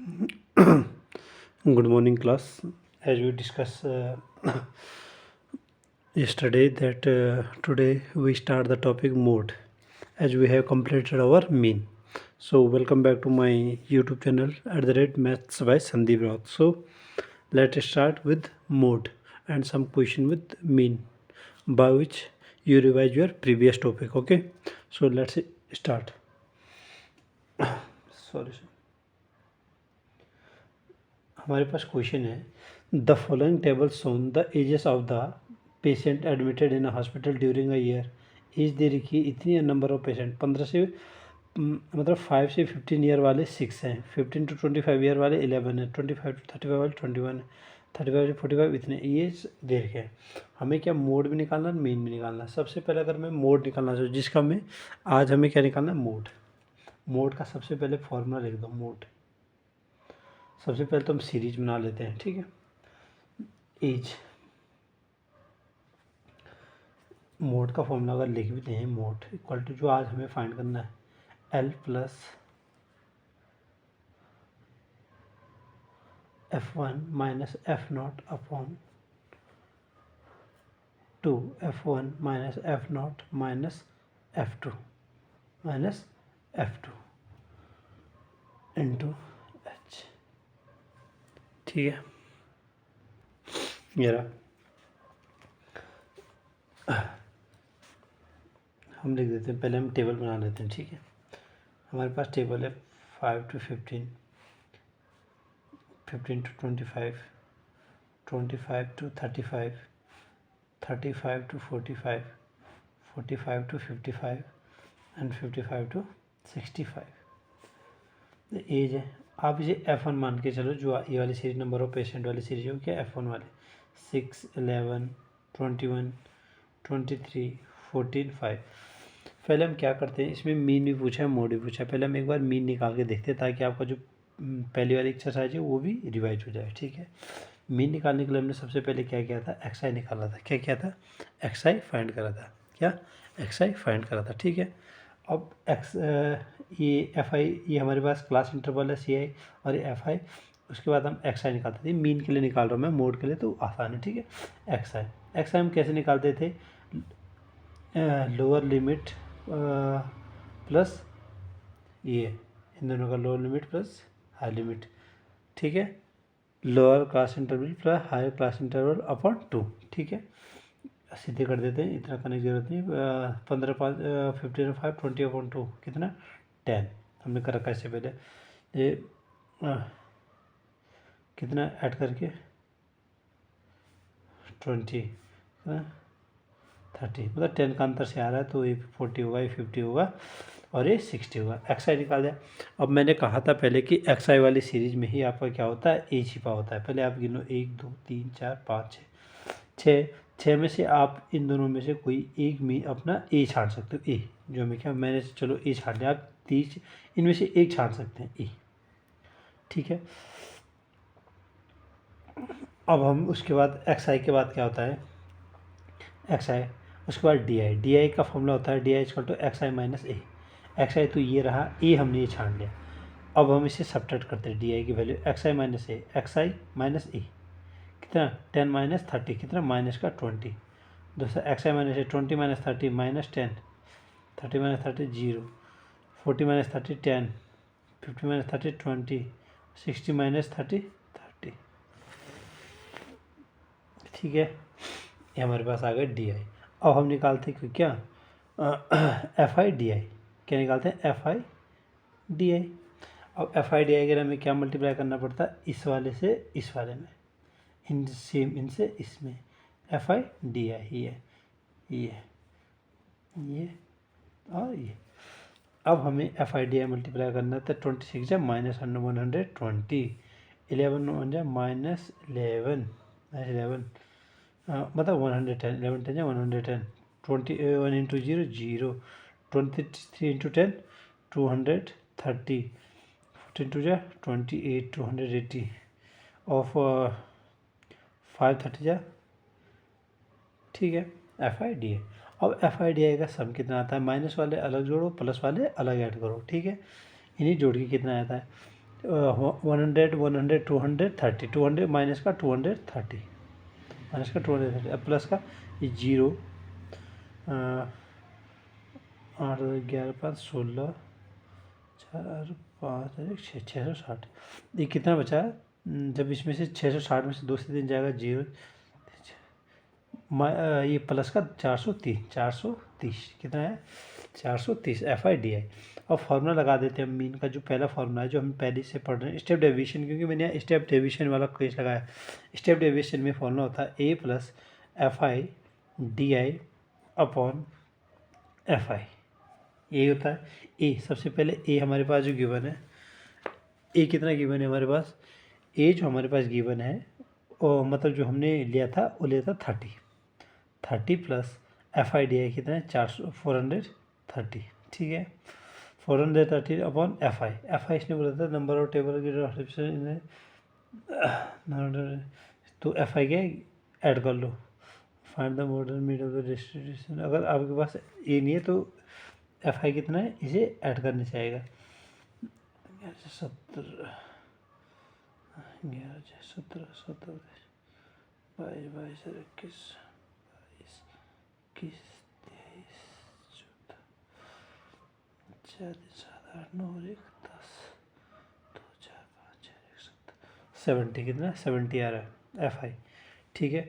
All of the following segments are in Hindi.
Good morning, class. As we discussed yesterday, that today we start the topic mode, as we have completed our mean. So, welcome back to my YouTube channel at the rate Maths by Sandeep Raut. So, let's start with mode and some question with mean, by which you revise your previous topic. Okay, so let's start. Sorry, sir. हमारे पास क्वेश्चन है the following table shows the ages of the patient admitted in hospital during a year. Age दे रखी है इतनी, नंबर ऑफ पेशेंट 15 से मतलब 5 से 15 ईयर वाले 6 हैं, 15 to 25 ईयर वाले 11 हैं, 25 to 35 वाले 21 है, 35 to 45 इतने ये दे रखे हैं। हमें क्या मोड भी निकालना है, मीन भी निकालना है। सबसे पहले अगर मैं मोड निकालना चाहूँ, जिसका मैं आज हमें क्या निकालना है, मोड। मोड का सबसे पहले फॉर्मूला लिख दो। मोड सबसे पहले तो हम सीरीज बना लेते हैं, ठीक है। एज मोड का फॉर्मूला अगर लिख भी दें, मोड इक्वल टू जो आज हमें फाइंड करना है, L plus F1 minus F not upon 2 F1 minus F not minus F2 minus F2 into H, ठीक है। ये रहा, हम लिख देते हैं। पहले हम टेबल बना लेते हैं, ठीक है। हमारे पास टेबल है 5 to 15, 15 to 25, 25 to 35, 35 to 45, 45 to 55 and 55 to 65। As है, आप इसे F1 मान के चलो, जो ये वाली सीरीज नंबर ऑफ पेशेंट वाली सीरीज हो क्या, F1 वाले 6, 11, 21, 23, 14, 5। पहले हम क्या करते हैं, इसमें मीन भी पूछा है, मोड भी पूछा है। पहले हम एक बार मीन निकाल के देखते हैं, ताकि आपका जो पहली वाली एक्सरसाइज है वो भी रिवाइज हो जाए, ठीक है। मीन निकालने के लिए हमने सबसे पहले क्या किया था, एक्सआई निकाला था। क्या किया था, एक्सआई फाइंड करा था। क्या, एक्सआई फाइंड करा था, ठीक है। अब ये एफ आई, ये हमारे पास क्लास इंटरवल है सी आई, और ये एफ आई। उसके बाद हम एक्स आई निकालते थे। मीन के लिए निकाल रहा हूँ मैं, मोड के लिए तो आसान है, ठीक है। एक्स आई हम कैसे निकालते थे, लोअर लिमिट प्लस ये, इन दोनों का lower limit plus high limit, ठीक है। Lower class interval plus higher class interval upon 2, ठीक है। सीधे कर देते हैं, इतना करने की जरूरत नहीं। 15 5 15 5 20 अपॉन 2 कितना, 10 हमने कर रखा है इससे पहले। ये कितना ऐड करके 20 30, मतलब 10 का अंतर से आ रहा है, तो ये 40 होगा, ये 50 होगा, और ये 60 होगा। एक्स आई निकाल दिया। अब मैंने कहा था पहले कि एक्स आई वाली सीरीज में ही आपका क्या होता है, ए छिपा होता है। पहले आप गिनो, 1 2 3 4 5 6, 6 में से आप इन दोनों में से कोई एक में अपना ए छाड़ सकते हो। ए जो हमें क्या, मैंने चलो ए छाड़ दिया, आप 30 इनमें से एक छाड़ सकते हैं, ए, ठीक है। अब हम उसके बाद एक्स आई के बाद क्या होता है, एक्स आई, उसके बाद डी आई। डी आई का फॉर्मूला होता है D I equal to X I minus A. X I तो ये रहा, ए हमने ये छाड़ लिया। अब हम इसे सब्ट्रैक्ट करते हैं, डी आई की value x I minus A, X I minus ए कितना, 10 माइनस 30 कितना, माइनस का 20। दूसरा x I minus A, 20 minus 30 minus 10, 30 minus 30 0, 40 minus 30 10, 50 minus 30 20, 60 minus 30 30, ठीक है। ये हमारे पास आ गया डी आई। अब हम निकालते हैं क्या, एफ आई डी आई। क्या निकालते हैं, एफ आई डी आई। अब एफ आई डी आई के लिए हमें क्या मल्टीप्लाई करना पड़ता है, इस वाले से इस वाले में, इन सेम इनसे इसमें, एफ आई डी आई ये और ये। अब हमें F I D I multiply करना था, 26 है माइनस 120, 11 वन जा माइनस 11, मतलब 110, 11 10 या 110, 21 इंटू 0 0, 23 इंटू 10 230, 14 टू जा 28, 280 ऑफ 530 जा, ठीक है। F I D I. अब एफ आई डी आई का सम कितना आता है, माइनस वाले अलग जोड़ो, प्लस वाले अलग ऐड करो, ठीक है। इन्हीं जोड़ के कितना आता है, 100 100 230 200 माइनस का 230 माइनस का 230 अब प्लस का ये 0 8 11 5 16 4 5 6 660 ये कितना बचा जब इसमें से 660 में से 2 से 3 जाएगा 0 ये प्लस का 430 कितना है 430 FIDI। अब फार्मूला लगा देते हैं मीन का जो पहला फार्मूला है जो हम पहले से पढ़ रहे हैं स्टेप डेविएशन, क्योंकि मैंने यहाँ स्टेप डेविएशन वाला केस लगाया। स्टेप डेविएशन में फार्मूला होता है A + FIDI अपॉन FI। ये होता है A। सबसे पहले A हमारे पास जो गिवन है, A कितना गिवन है हमारे पास, A जो हमारे पास गिवन है और मतलब जो हमने लिया था वो लिया था 30 प्लस FIDI कितना है 430, ठीक है 430 अपॉन FI इसने बोला था नंबर ऑफ टेबल की तो FI के ऐड कर लो। Find the modal mean of the distribution. अगर आपके पास ये नहीं है तो FI कितना है इसे ऐड करने से आएगा 17 11 17 17 22 22 21 21 23 14 7 8 9 1 10 2 4 5 6 1 70 कितना 70 आ रहा है FI, ठीक है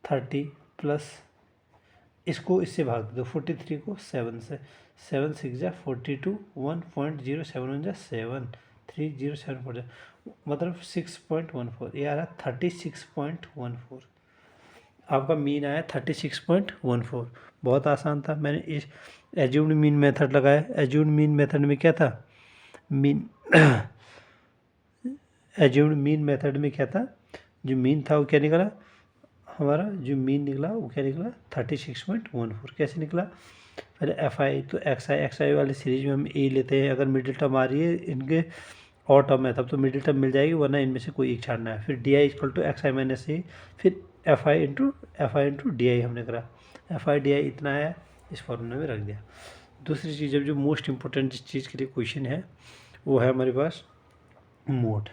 30 प्लस इसको इससे भाग दो 43 को 7 से 7 6 जा 42 1.071 जा 7 3074 मतलब 6.14 ये आ रहा है 36.14। आपका मीन आया 36.14। बहुत आसान था। मैंने इस एज्यूम्ड मीन मेथड लगाया। एज्यूम्ड मीन मेथड में क्या था, मीन एज्यूम्ड मीन मेथड में क्या था, जो मीन था वो क्या निकला हमारा, जो मीन निकला वो क्या निकला 36.14। कैसे निकला, पहले FI तो XI वाली सीरीज में हम A लेते हैं। अगर मिडिल टर्म आ रही है इनके और टर्म है तब तो मिडिल टर्म मिल जाएगी, वरना इनमें से कोई एक छाड़ना है। फिर DI = XI - A, फिर FI इंटू DI हमने करा। FIDI इतना है, इस फॉर्मूले में रख दिया। दूसरी चीज़ अब जो मोस्ट इम्पोर्टेंट जिस चीज़ के लिए क्वेश्चन है वो है हमारे पास मोड।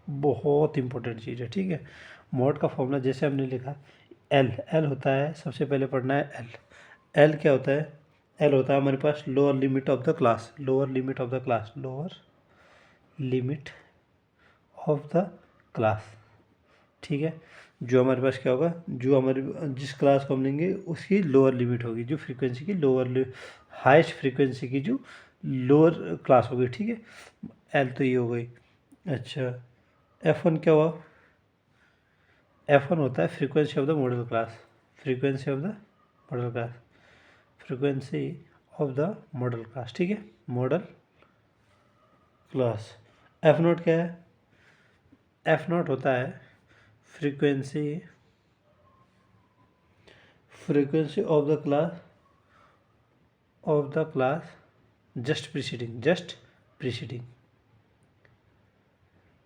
बहुत इंपॉर्टेंट चीज़ है, ठीक है। मोड का फॉर्मूला जैसे हमने लिखा L होता है, सबसे पहले पढ़ना है L क्या होता है, L होता है हमारे पास lower limit of the class, lower limit of the class, ठीक है। जो हमारे पास क्या होगा, जो हमारे जिस क्लास को हम लेंगे उसकी लोअर लिमिट होगी, जो फ्रीक्वेंसी की हाईएस्ट फ्रीक्वेंसी की जो लोअर क्लास होगी, ठीक है। L तो ये हो गई। अच्छा F1 क्या हुआ, F1 होता है frequency of the model class, frequency of the model class, ठीक है मॉडल क्लास। F0 क्या है, F0 होता है frequency of the class just preceding.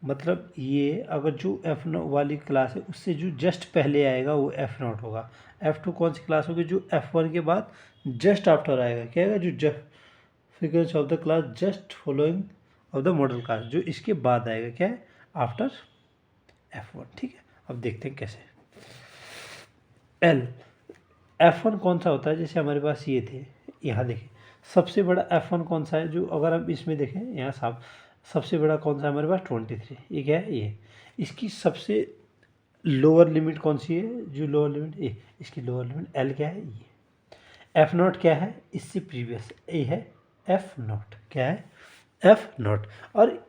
मतलब ये अगर जो F0 वाली क्लास है उससे जो जस्ट पहले आएगा वो F0 होगा। F2 कौन सी क्लास होगी, जो F1 के बाद जस्ट आफ्टर आएगा, क्या आएगा, जो frequency of the class just following of the model class, जो इसके बाद आएगा, क्या है, आफ्टर F1, ठीक है। अब देखते हैं कैसे। F1 कौन सा होता है, जैसे हमारे पास ये थे, यहाँ देखें सबसे बड़ा F1 कौन सा है, जो अगर हम इसमें देखें यहाँ साफ सबसे बड़ा कौन सा है हमारे पास 23, ये क्या है, ये इसकी सबसे लोअर लिमिट कौन सी है, जो लोअर लिमिट ये इसकी लोअर लिमिट L क्या है, ये F0 क्या है, इससे प्रीवियस ये है F0, क्या है F0। और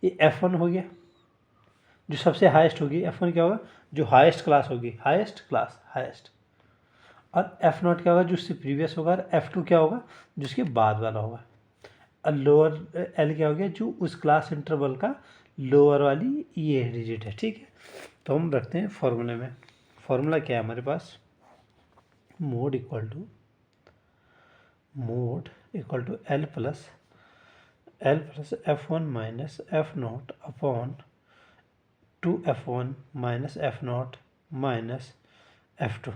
ये F1 हो गया जो सबसे हाईएस्ट होगी, F1 क्या होगा जो हाईएस्ट क्लास होगी, हाईएस्ट। और F0 क्या होगा जो उससे प्रीवियस होगा, और F2 क्या होगा जो उसके बाद वाला होगा। और लोअर L क्या हो गया जो उस क्लास इंटरवल का लोअर वाली ये डिजिट है, ठीक है। तो हम रखते हैं फॉर्मूले में। फॉर्मूला क्या है हमारे पास, mode equal to L plus F1 minus F0 upon 2F1 minus F0 minus F2,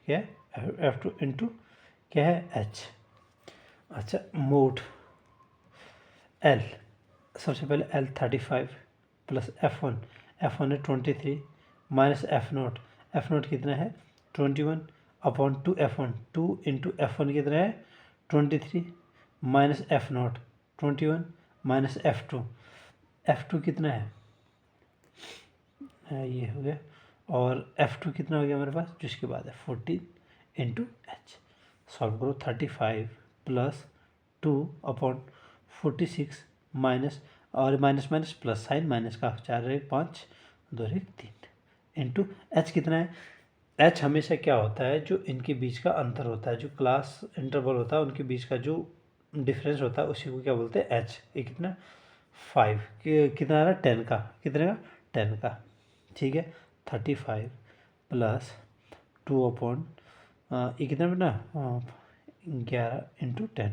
क्या है F2 इंटू क्या है H। अच्छा मोड एल, सबसे पहले एल 35 प्लस F1, F1 है 23 माइनस F0 कितना है 21 अपॉन 2 F1, 2 इंटू F1 कितना है 23 माइनस F0 21 माइनस F2 कितना है ये हो गया, और F2 कितना हो गया हमारे पास, जिसके बाद है 14 इंटू एच। सॉल्व करो 35 प्लस 2 अपॉन 46 माइनस, और minus minus plus sign, minus का 4 1 5 2 1 3 इंटू एच कितना है। एच हमेशा क्या होता है, जो इनके बीच का अंतर होता है, जो क्लास इंटरवल होता है उनके बीच का जो डिफरेंस होता है उसी को क्या बोलते हैं एच। ये कितना 5 कितना आ रहा है 10 का, कितने का 10 का, ठीक है 35 प्लस 2 अपॉन ये कितना ना 11 इंटू 10,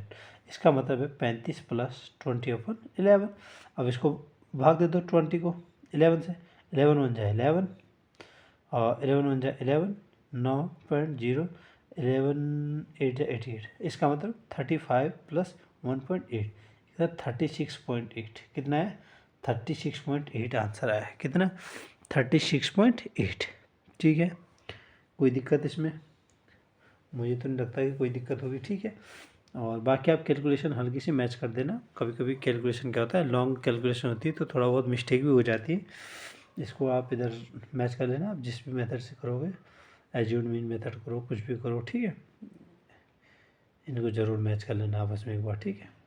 इसका मतलब है 35 प्लस 20 अपॉन 11। अब इसको भाग दे दो 20 को 11 से, 11 बन जाए 11 और 11 बन जाए 11 9.0 11 8 जाए 88, इसका मतलब 35 प्लस 1.8 कितना 36.8, कितना है 36.8 आंसर आया है, कितना 36.8। ठीक है, कोई दिक्कत इसमें, मुझे तो नहीं लगता कि कोई दिक्कत होगी, ठीक है। और बाकी आप कैलकुलेशन हल्की सी मैच कर देना, कभी कभी कैलकुलेशन क्या होता है लॉन्ग कैलकुलेशन होती है तो थोड़ा बहुत मिस्टेक भी हो जाती है, इसको आप इधर मैच कर लेना, आप जिस भी मेथड से करोगे, एज्यूड मीन मेथड करो, कुछ भी करो, ठीक है, इनको ज़रूर मैच कर लेना आपस में एक बार, ठीक है।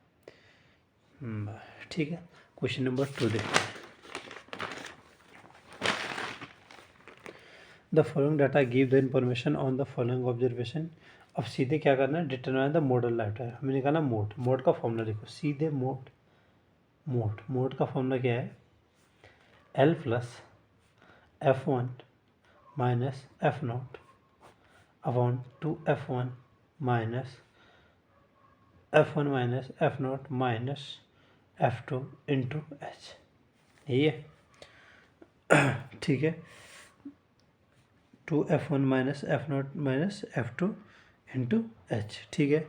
ठीक है, क्वेश्चन नंबर 2 देखते हैं। The following data give the information on the following observation. अब सीधे क्या करना है, determine the model life time, हमें निकालना मोड का फॉर्मूला लिखो, सीधे मोड का फॉर्मूला क्या है, L plus F1 minus F0 upon 2F1 minus F1 minus F0 minus F2 into H, यही है ठीक है, 2F1 minus F0 minus F2 into H, ठीक है।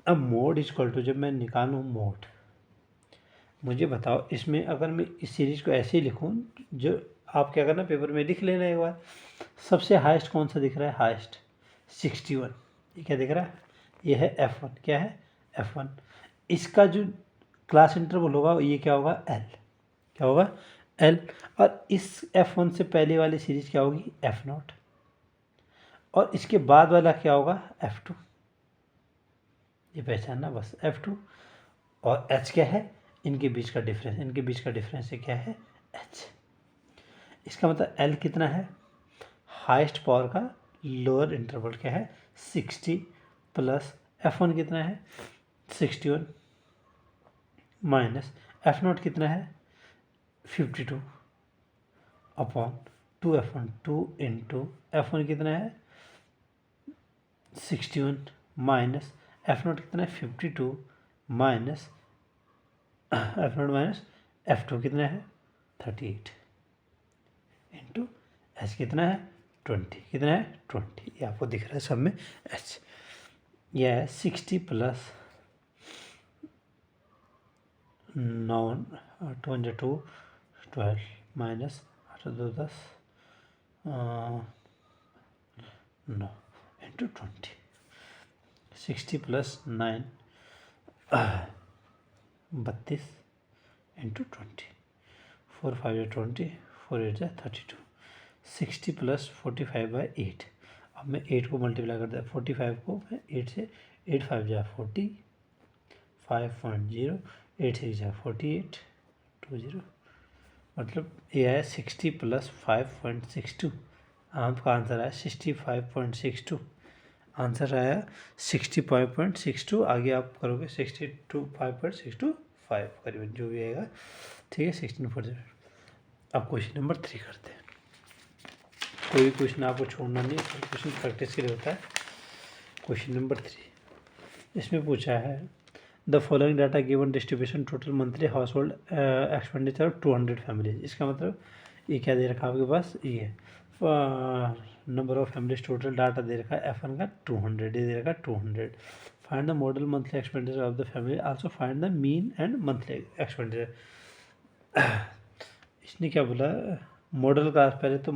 अब मोड इक्वल टू, जब मैं निकालूँ मोड, मुझे बताओ इसमें अगर मैं इस सीरीज को ऐसे ही लिखूँ, जो आप क्या करना पेपर में लिख लेना एक बार, सबसे हाईएस्ट कौन सा दिख रहा है, हाईएस्ट 61, ये क्या दिख रहा है, ये है F1, क्या है F1, इसका जो क्लास इंटरवल होगा ये क्या होगा L, क्या होगा L, और इस F1 से पहले वाली सीरीज क्या होगी F0, और इसके बाद वाला क्या होगा F2, ये पहचानना बस F2, और H क्या है, इनके बीच का डिफरेंस, इनके बीच का डिफरेंस क्या है H, इसका मतलब L कितना है, हाईएस्ट पावर का लोअर इंटरवल क्या है 60 प्लस F1 कितना है 61 माइनस F0 कितना है 52 अपॉन 2F1, 2 इंटू F1 कितना है 61 माइनस F0 कितना है 52 माइनस F0 माइनस F2 कितना है 38 इंटू एच कितना है 20, कितना है 20, ये आपको दिख रहा है सब में एच, यह है 60 plus 9 2 12 minus 8 2 10 9 into 20, 60 plus 9 32 into 20, 4 5 20 4 8 32, 60 plus 45/8, अब मैं 8 को मल्टीप्लाई कर दिया 45 को मैं 8 से, 8 5 जा 40 5.0 8 6 जा 48 20, मतलब ये है 60 प्लस 5.62, आपका आंसर आया 65.62, आंसर आया 65.62, आगे आप करोगे 5.62 करीबन जो भी आएगा, ठीक है 16 अब क्वेश्चन नंबर 3 करते हैं। कोई क्वेश्चन आपको छोड़ना नहीं, क्वेश्चन प्रैक्टिस के लिए होता है। क्वेश्चन नंबर 3 इसमें पूछा है the following data given distribution total monthly house hold expenditure of 200 families, इसका मतलब ये क्या दे रखा है आपके पास, ये number of families total data दे रखा है F1 का 200, ये दे रखा है 200, find the model monthly expenditure of the family, also find the mean and monthly expenditure. इसने क्या बोला, मॉडल का पहले तो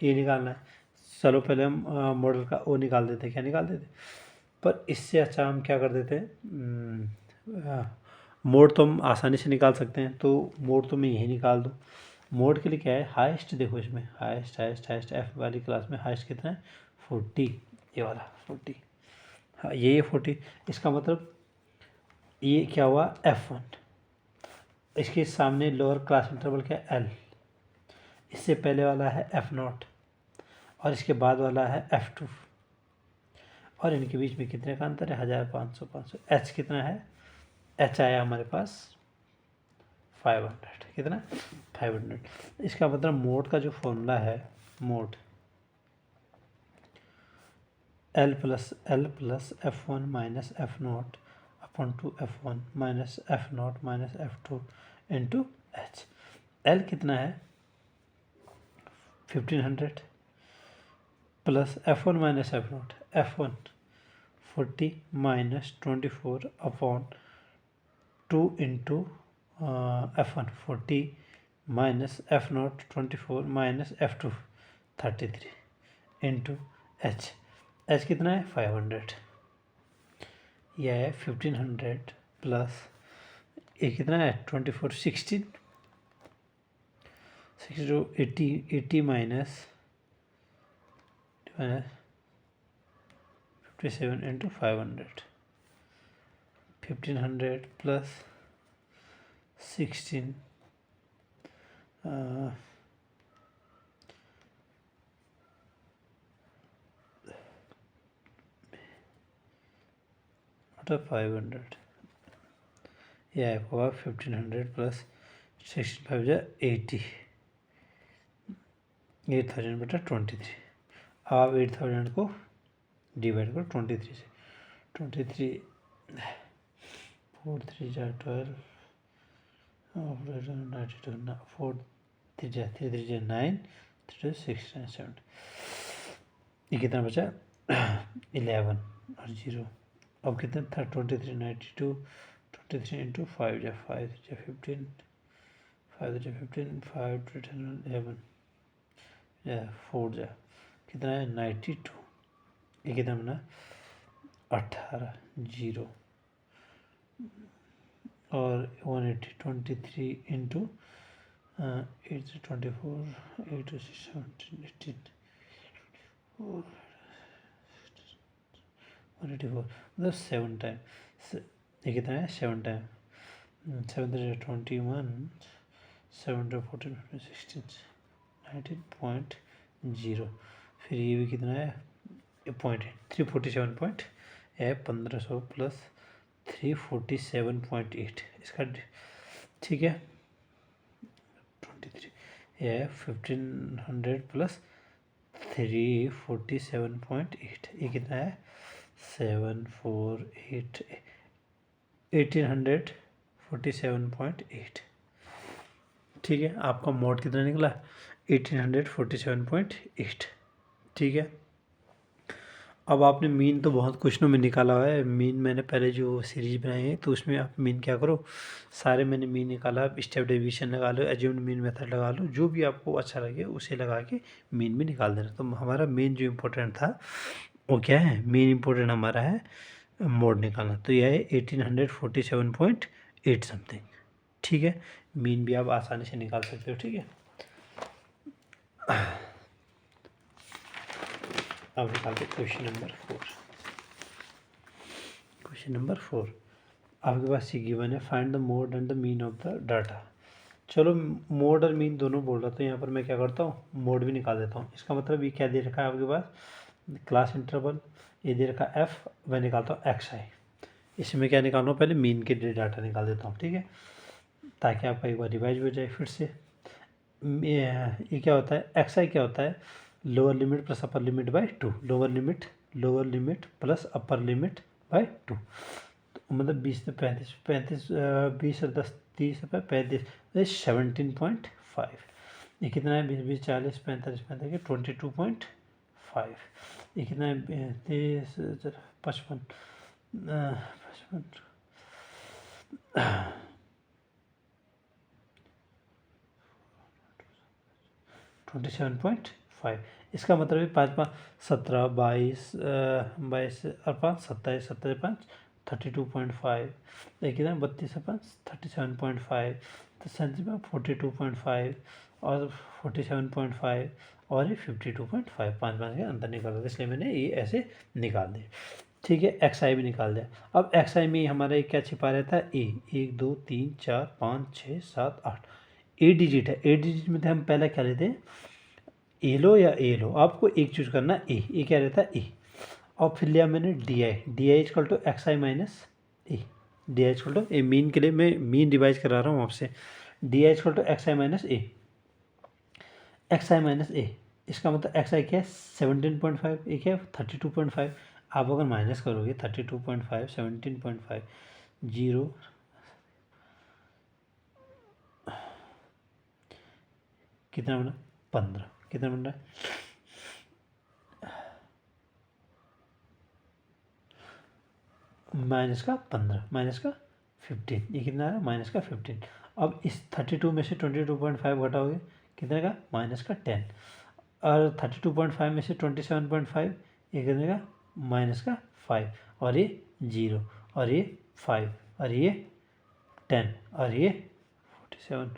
ये निकालना है। चलो पहले हम मॉडल का ओ निकाल देते, क्या निकाल देते, पर इससे अच्छा हम क्या कर देते हैं, मोड तो हम आसानी से निकाल सकते हैं, तो मोड तो मैं यही निकाल दूँ। मोड के लिए क्या है, हाइस्ट देखो इसमें, हाइस्ट हाइस्ट हाइस्ट एफ वाली क्लास में हाइस्ट कितना है 40, ये वाला 40, हाँ ये 40। इसका मतलब ये क्या हुआ F1, इसके सामने लोअर क्लास इंटरवल क्या है L, इससे पहले वाला है F0 और इसके बाद वाला है F2, और इनके बीच में कितने का अंतर है 1000 500 500। H कितना है, H आया हमारे पास 500, कितना 500। इसका मतलब मोड का जो फॉर्मूला है, mode L plus F1 minus F0 upon two F1 minus F0 minus F2 into H। L कितना है 1500 plus F1 minus F0, F1 40 minus 24 upon 2 into F1 40 minus F0 24 minus F2 33 into H कितना है 500, यह है 1500 प्लस ये कितना है 24 16 80 माइनस 57 इंटू 500, 1500 प्लस 16 मतलब 500, यह होगा 1500 प्लस 16 5 80, 8000 बटा 23। अब आप 8000 को डिवाइड करो 23 से, 23 4 3 जा 12 92 4 3 जा 3 3 जा 9 3 6 9 7, ये कितना बचा 11 और 0। अब कितना था 23 92 23 इंटू 5 जा 5 जा 15 5 जा 15 5 11 या 4 जा कितना है 92, ये कितना बना 18 0 और 180 23 इंटू 8 24 8 6 17 18 184, मतलब 7 टाइम, ये कितना है 7 टाइम, 7 21 7 14 16 19.0, फिर ये भी कितना है 347 है 1500 प्लस 347.8 इसका, ठीक है 23 ये है 1500 प्लस 347.8, ये कितना है 1847.8, ठीक है। आपका मोड कितना निकला 1847.8, ठीक है। अब आपने मीन तो बहुत क्वेश्चनों में निकाला हुआ है, मीन मैंने पहले जो सीरीज बनाई है तो उसमें आप मीन क्या करो, सारे मैंने मीन निकाला, आप स्टेप डेविएशन लगा लो, एज्यूम्ड मीन मेथड लगा लो, जो भी आपको अच्छा लगे उसे लगा के मीन भी निकाल देना। तो हमारा मेन जो इम्पोर्टेंट था वो क्या है, मेन इम्पोर्टेंट हमारा है मोड निकालना, तो यह है 1847.8 समथिंग, ठीक है। मीन भी आप आसानी से निकाल सकते हो, ठीक है। अब निकालते क्वेश्चन नंबर 4। क्वेश्चन नंबर 4 आपके पास ये गिवन है, find the mode and the mean of the data. चलो मोड और मीन दोनों बोल रहा, तो यहाँ पर मैं क्या करता हूँ मोड भी निकाल देता हूँ। इसका मतलब ये क्या दे रखा है आपके पास, क्लास इंटरवल, ये दे रखा है एफ, मैं निकालता हूँ एक्स आई, इसमें क्या निकालना पहले मीन के डाटा निकाल देता हूँ, ठीक है, ताकि आपका एक बार रिवाइज हो जाए फिर से। ये क्या होता है एक्स आई क्या होता है, lower limit plus upper limit by 2, lower limit plus upper limit by 2, तो मतलब 20 से 35 20 और 10 30 रुपये 35 17.5, ये कितना है 20 20 40 45 45 22.5, ये कितना है 30 55 27.5। इसका मतलब है 5 5 17 22 22 और 5 27 27 5 32.5। देखिए कितना 32 से 5 37.5 तो 42.5 और 47.5 और ये 52.5 5 5 के अंतर निकाल रहा था, इसलिए मैंने ये ऐसे निकाल दिए। ठीक है, एक्स आई भी निकाल दिया। अब एक्स आई में हमारा क्या छिपा रहता है, ए 1 2 3 4 5 6 7 8 ए डिजिट है। ए डिजिट में हम पहले क्या लेते हैं, ए लो या ए लो, आपको एक चूज करना है, ए क्या रहता है ए। और फिर लिया मैंने D I equal to X I minus A, D I equal to A, mean के लिए मैं मीन डिवाइज करा रहा हूँ आपसे, D I equal to X I minus A, X I minus A. इसका मतलब एक्स आई क्या है 17.5, ए क्या है 32.5। आप अगर माइनस करोगे 32.5 17.5 0 कितना बना 15, कितना बन रहा है माइनस का 15 माइनस का 15, ये कितना आ रहा है माइनस का 15। अब इस 32 में से 22.5 घटाओगे कितने का माइनस का 10, और 32.5 में से 27.5 ये कितने का माइनस का 5, और ये 0 और ये 5 और ये 10 और ये 47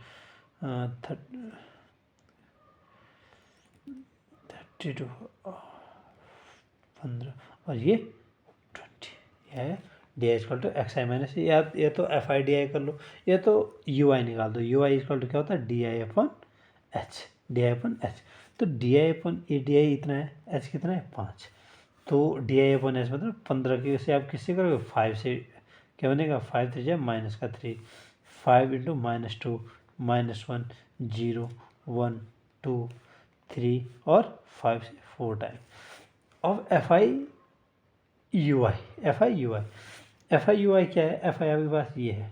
32 15 और ये 20, यह है D I equal to X I minus, या तो एफ आई डी आई कर लो या तो यू आई निकाल दो। यू आई इजकल टू क्या होता है D I upon H, D I upon H. तो D I upon A D I इतना है, एच कितना है 5, तो डी आई अपन एच मतलब 15 की से आप किससे करोगे 5 से, क्या बनेगा 5 3 जा माइनस का 3, 5 इंटू -2 -1 0 1 2 3 और 5 से 4 टाइम। अब F I U I, F I U I, F I U I क्या है, एफ आई आपके पास ये है,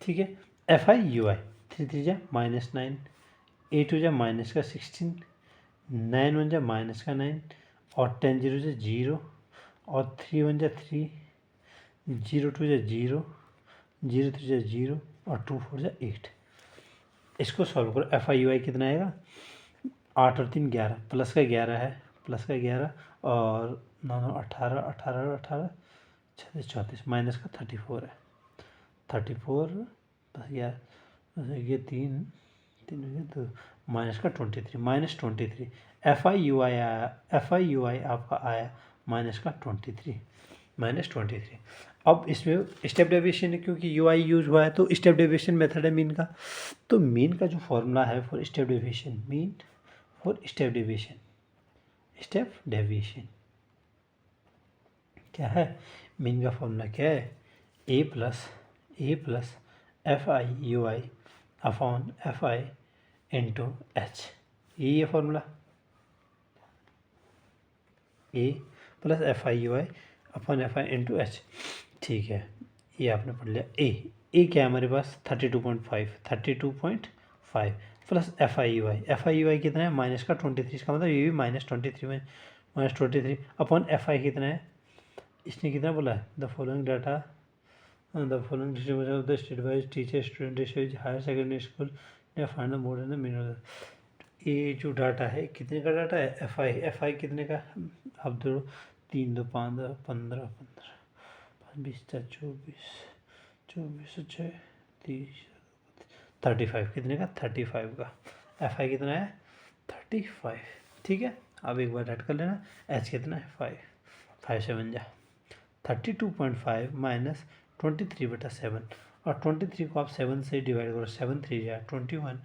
ठीक है। एफ आई यू आई 3 3 जा -9, 8 जा माइनस का 16, 9 1 जा माइनस का 9 और 10 0 जा 0 और 3 1 जा 3, 0 2 जा 0, 0 3 जा 0 और 2 4 जा 8। इसको सॉल्व करो, एफ आई यू आई कितना आएगा 8 और 3 11, प्लस का 11 है, प्लस का 11 और 9 9 18 18 18 36 34 माइनस का 34 है, 34 प्लस 11 ये 3 3 तो माइनस का 23 -23। एफ आई यू आई आया, एफ आई यू आई आपका आया माइनस का 23 -23। अब इसमें स्टेप डेविएशन है, क्योंकि यू आई यूज हुआ है तो स्टेप डेविएशन मेथड है मीन का। तो मीन का जो फॉर्मूला है for step deviation, mean for step deviation, step deviation क्या है, मीन का फॉर्मूला क्या है A plus F I U I upon F I into H, ये formula A plus F I U I upon F I into H. ठीक है, ये आपने पढ़ लिया। ए क्या है हमारे पास 32.5 प्लस एफ आई यू आई कितना है माइनस का 23, इसका मतलब ये भी -23 में -23 अपॉन एफ आई कितना है, इसने कितना बोला है the following data the following distribution of the state wise teacher student ratio higher secondary school ने find the mode in the mean. ये जो डाटा है कितने का डाटा है एफ आई कितने का, अब दो 3 2 5 15 15 5 20 24 24 6 30 35 कितने का 35 का, एफ आई कितना है 35। ठीक है, अब एक बार ऐड कर लेना, एच कितना है 5 से बन जा 32.5 माइनस 23/7 और 23 को आप 7 से डिवाइड करो, 7 3 जा 21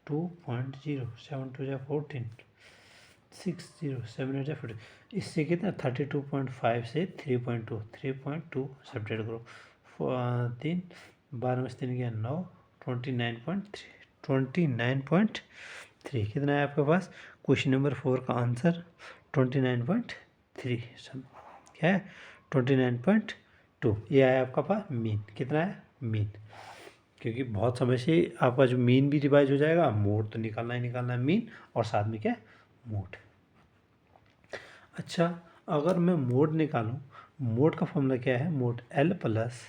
2.0 7 2 जा 14 6 0 7 8 जा 40, इससे कितना 32.5 से 3.2 सेपरेट करो, 3 12 में से 3 गया 9 29.3 कितना है आपके पास, क्वेश्चन नंबर 4 का आंसर 29.3 क्या है 29.2, ये आया आपका पास मीन कितना है मीन, क्योंकि बहुत समय से आपका जो मीन भी रिवाइज हो जाएगा, मोड तो निकालना ही निकालना है, मीन और साथ में क्या, मोड। अच्छा, अगर मैं मोड निकालूं, मोड का फॉर्मूला क्या है, mode L plus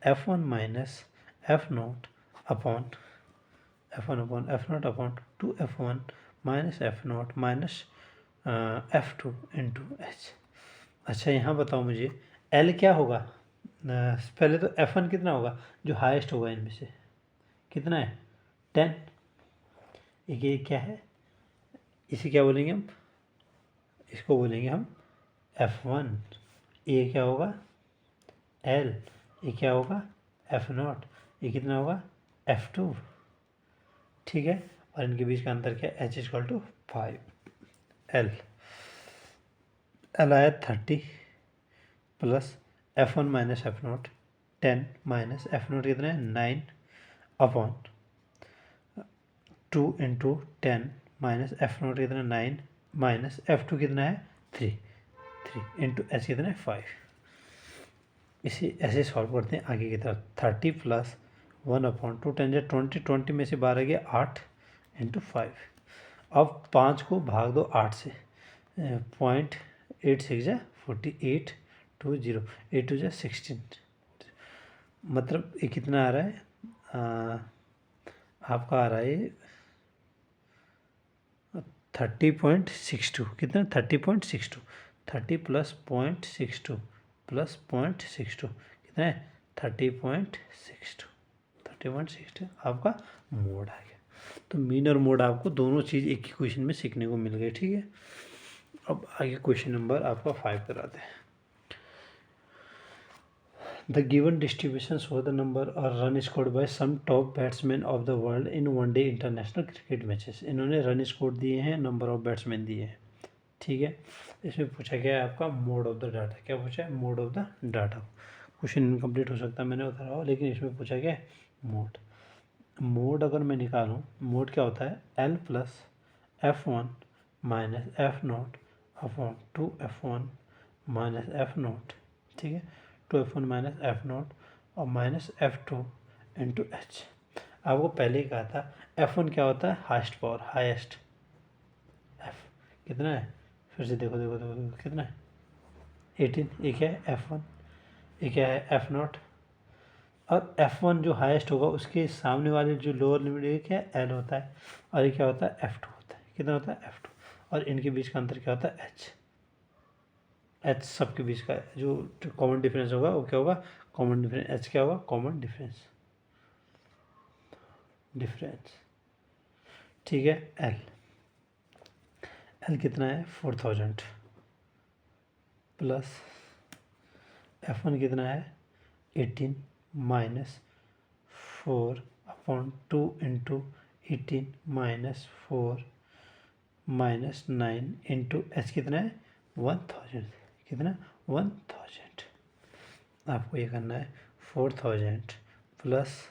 F1 minus F0 upon F1 upon 2F1 minus F0 minus F2 into H। अच्छा, यहाँ बताओ मुझे L क्या होगा, पहले तो F1 कितना होगा, जो हाईएस्ट होगा इनमें से, कितना है, 10। ये क्या है, इसे क्या बोलेंगे हम, इसको बोलेंगे हम F1। ये क्या होगा, L, ये क्या होगा, F0, ये कितना होगा, F2, ठीक है। और इनके बीच का अंतर क्या है, H इक्वल टू 5। L आया 30 plus F1 minus F0 10 minus F0 कितना है 9 अपॉन 2 इंटू 10 माइनस F0 कितना है 9 माइनस F2 कितना है 3 इंटू H कितना है 5। इसे ऐसे सॉल्व करते हैं आगे की तरफ, 30 प्लस 1 अपॉन 2 10 20, 20 में से 12 गया 8 इंटू 5। अब 5 को भाग दो 8 से, 0.86 जा 48 2 0 8 2 जा 16, मतलब ये कितना आ रहा है, आपका आ रहा है 30.62, कितना 30.62, 30 प्लस 0.62 प्लस 0.62 कितना है 30.62, 30.62 आपका मोड आ गया। तो मीन और मोड आपको दोनों चीज़ एक ही क्वेश्चन में सीखने को मिल गई, ठीक है। अब आगे क्वेश्चन नंबर आपका 5 कराते हैं। The given distribution show the number or run scored by some top batsmen of the world in one-day international cricket matches। इन्होंने रन स्कोर दिए हैं, नंबर ऑफ बैट्समैन दिए हैं, ठीक है। इसमें पूछा गया है आपका मोड ऑफ द डाटा, क्या पूछा है, mode of the data. Question incomplete हो सकता है, मैंने बता रहा हूँ, लेकिन इसमें पूछा गया है मोड। मोड अगर मैं निकालूँ, मोड क्या होता है, L plus F1 minus F0 upon 2F1 minus F0, ठीक है, 2F1 माइनस F0 और माइनस F2 इंटू H। आपको पहले ही कहा था F1 क्या होता है, हाईएस्ट पावर, हाईएस्ट, F कितना है, फिर से देखो देखो देखो देखो कितना है 18। ये क्या है F1, ये क्या है F0, और F1 जो हाईएस्ट होगा उसके सामने वाले जो लोअर लिमिट है क्या है, L होता है, और ये क्या होता है F2 होता है, कितना होता है F2, और इनके बीच का अंतर क्या होता है H सबके बीच का जो कॉमन डिफरेंस होगा वो क्या होगा, कॉमन डिफरेंस, H क्या होगा, कॉमन डिफरेंस, ठीक है। L कितना है 4000 प्लस F1 कितना है 18 minus 4 upon 2 into 18 minus 4 minus 9 into H कितना है 1000, कितना 1000। आपको ये करना है 4000 प्लस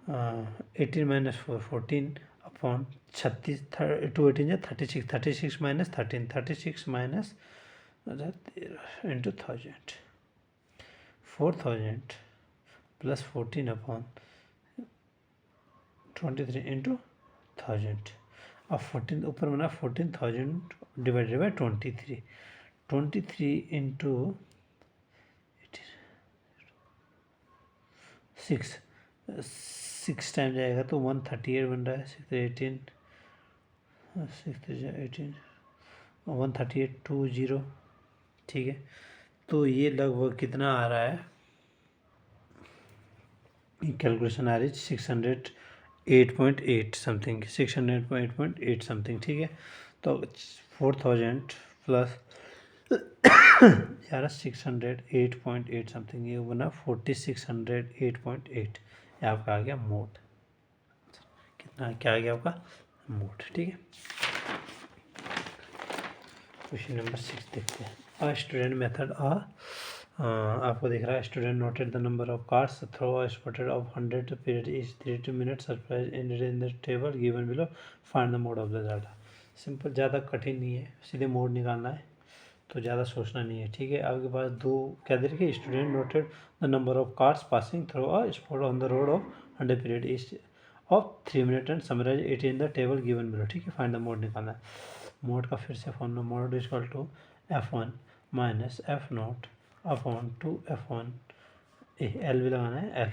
18 माइनस 4 14 अपॉन 36 2 18 या 36 36 minus 13 36 minus 13 into 1000, 4000 plus 14 upon 23 into 1000। अब 14 ऊपर बना 14,000 डिवाइडेड बाई 23 इंटू 6 टाइम जाएगा तो 138 बन रहा है, 6 18 6 18 138 20, ठीक है। तो ये लगभग कितना आ रहा है, कैलकुलेशन आ रही है 608.8 समथिंग, 608.8 समथिंग, ठीक है। तो 4000 प्लस यार 608.8 समथिंग, ये बना 4608.8, ये आपका आ गया मोड, कितना क्या आ गया आपका मोड, ठीक है। क्वेश्चन नंबर 6 देखते हैं। स्टूडेंट मेथड आपको दिख रहा है, student noted the number of cards through spotted of 100 period is 3 minute surprise in the table given below, find the mode of the data. Simple, ज़्यादा कठिन नहीं है, सीधे मोड निकालना है। तो ज़्यादा सोचना नहीं है, ठीक है। आपके पास दो क्या दे रखी, student noted the number of cars passing through a spot on the road of 100 period is of 3 minute and summarise it in the table given below, ठीक है। फाइंड द मोड निकालना है। मोड का फिर से formula, mode is equal to F1 minus F0 upon 2 F1, L भी लगाना है, L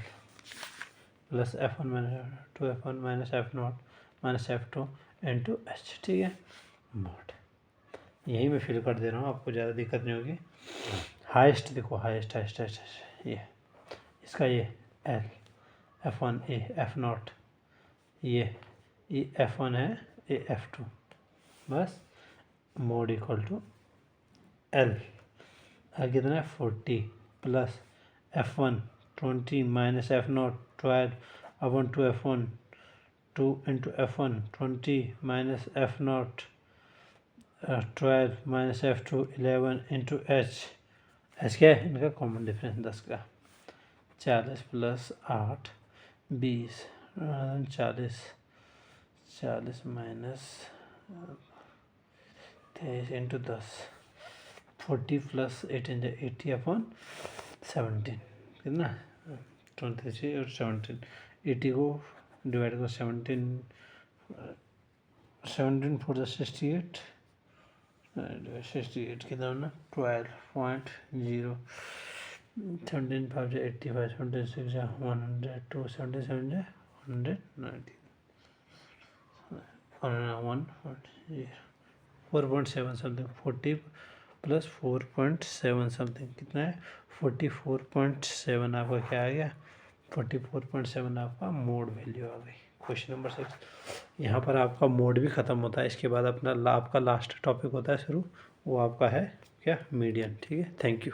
plus F1 minus 2 F1 minus F0 minus F2 into H, ठीक है। मोड यही मैं फिल कर दे रहा हूँ, आपको ज़्यादा दिक्कत नहीं होगी। हाइस्ट देखो, हाइस्ट हाइस्ट हाइस्ट ये इसका, ये एल F1 ए F0, ये F1 है, ये F2, बस मोड इक्वल टू एल कितना है 40 plus F1 20 minus F0 12 upon 2 F1 2 into F1 20 minus F0 12 minus F2 11 into H क्या है इनका कॉमन डिफरेंस 10 का, 40 plus 8 20 40 40 minus 23 into 10 40 plus 18 80 upon 17 कितना 23 और 17, 80 को डिवाइड करो 17 4 68 68 कितना होना 12.0 17 5 85 76 100 2 77 190 4.7 समथिंग 40 प्लस 4.7 समथिंग कितना है 44.7 आपका क्या आ गया 44.7 आपका मोड वैल्यू आ गई। क्वेश्चन नंबर 6, यहाँ पर आपका मोड भी ख़त्म होता है। इसके बाद अपना आपका लास्ट टॉपिक होता है शुरू, वो आपका है क्या मीडियन, ठीक है। Thank you.